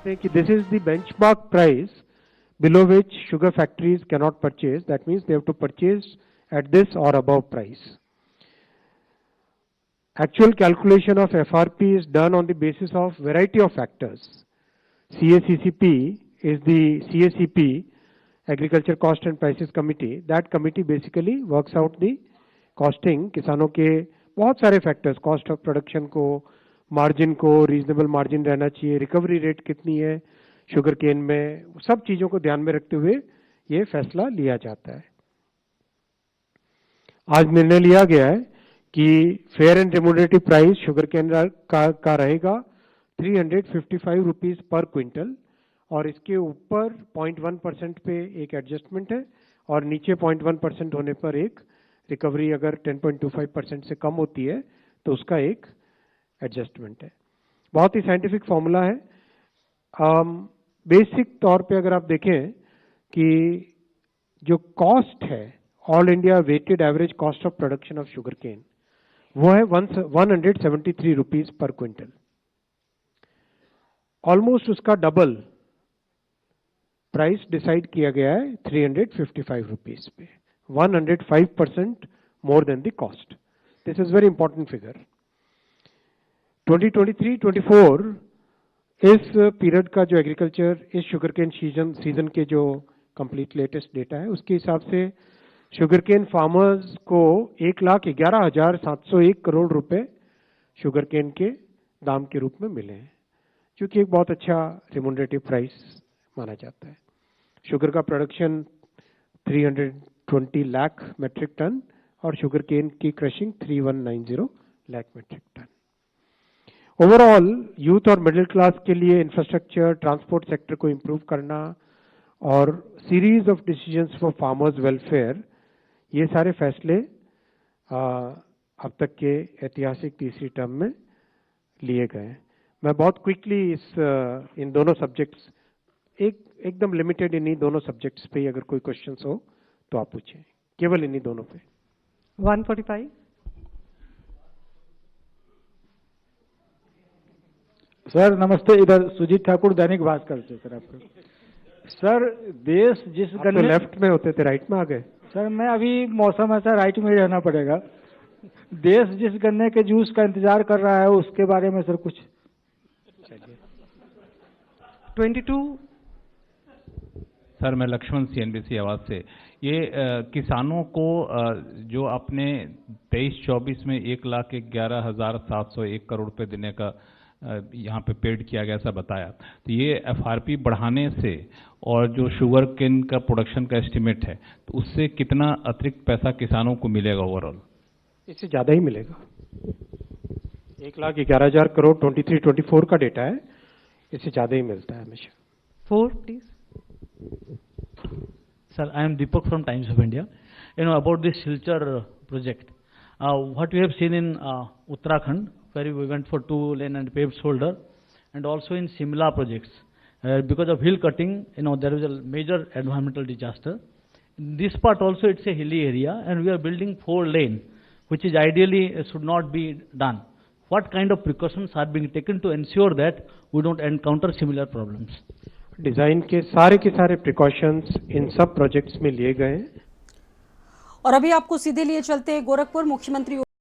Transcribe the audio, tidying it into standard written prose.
कि this is the benchmark price below which sugar factories cannot purchase. That means they have to purchase at this or above price. Actual calculation of FRP is done on the basis of variety of factors. CACCP is the CACP, Agriculture Cost and Prices Committee. That committee basically works out the costing किसानों के बहुत सारे factors, cost of production को, margin को, reasonable margin रहना चाहिए, recovery rate कितनी है शुगर केन में, सब चीज़ों को ध्यान में रखते हुए ये फैसला लिया जाता है। आज निर्णय लिया गया है कि fair and remunerative price sugarcane का रहेगा 355 रुपीज़ पर क्विंटल, और इसके ऊपर 0.1% पे एक एडजस्टमेंट है और नीचे 0.1% होने पर एक रिकवरी अगर 10.25% से कम होती है तो उसका एक एडजस्टमेंट है। बहुत ही साइंटिफिक फॉर्मूला है। बेसिक तौर पे अगर आप देखें कि जो कॉस्ट है all India weighted average cost of production of sugarcane वो है 173 रुपीज़ पर क्विंटल। ऑलमोस्ट उसका डबल प्राइस डिसाइड किया गया है 355 रुपीज़ पे, 105% more than the cost. This is very important figure. 2023-24 इस पीरियड का जो एग्रीकल्चर इस शुगर केन सीजन के जो कंप्लीट लेटेस्ट डेटा है उसके हिसाब से शुगर केन फार्मर्स को 1,11,701 करोड़ रुपए शुगर केन के दाम के रूप में मिले हैं, जो कि एक बहुत अच्छा रिम्यूनरेटिव प्राइस माना जाता है। शुगर का प्रोडक्शन 320 लाख मेट्रिक टन और शुगर केन की crushing 3190 lakh metric ton. Overall youth और मिडिल क्लास के लिए इंफ्रास्ट्रक्चर, ट्रांसपोर्ट सेक्टर को इम्प्रूव करना और series of decisions for farmers welfare, ये सारे फैसले अब तक के ऐतिहासिक तीसरी टर्म में लिए गए हैं। मैं बहुत क्विकली इन दोनों सब्जेक्ट्स, एकदम लिमिटेड इन्हीं दोनों सब्जेक्ट्स पे अगर कोई क्वेश्चंस हो तो आप पूछें, केवल इन्हीं दोनों पे। 145। सर नमस्ते, इधर सुजीत ठाकुर दैनिक भास्कर से। सर आपको सर देश जिस गन्ने लेफ्ट में होते थे राइट में आ गए। सर मैं अभी मौसम ऐसा राइट में ही रहना पड़ेगा। देश जिस गन्ने के जूस का इंतजार कर रहा है उसके बारे में सर कुछ। 22। सर मैं लक्ष्मण CNBC आवाज से। ये किसानों को जो अपने 23-24 में 1,11,701 करोड़ रुपए देने का यहाँ पे पेड किया गया ऐसा बताया, तो ये FRP बढ़ाने से और जो शुगर केन का प्रोडक्शन का एस्टिमेट है तो उससे कितना अतिरिक्त पैसा किसानों को मिलेगा ओवरऑल? इससे ज़्यादा ही मिलेगा। 1,11,000 करोड़ 23-24 का डेटा है, इससे ज़्यादा ही मिलता है हमेशा। 4 please. Sir, I am Deepak from Times of India. You know about this Silchar project. What we have seen in Uttarakhand, where we went for 2-lane and paved shoulder, and also in Shimla projects, because of hill cutting, you know there is a major environmental disaster. In this part also it's a hilly area, and we are building 4-lane, which is ideally should not be done. What kind of precautions are being taken to ensure that we don't encounter similar problems? Design के सारे precautions इन सब projects में लिए गए हैं। और अभी आपको सीधे लिए चलते हैं गोरखपुर। मुख्यमंत्री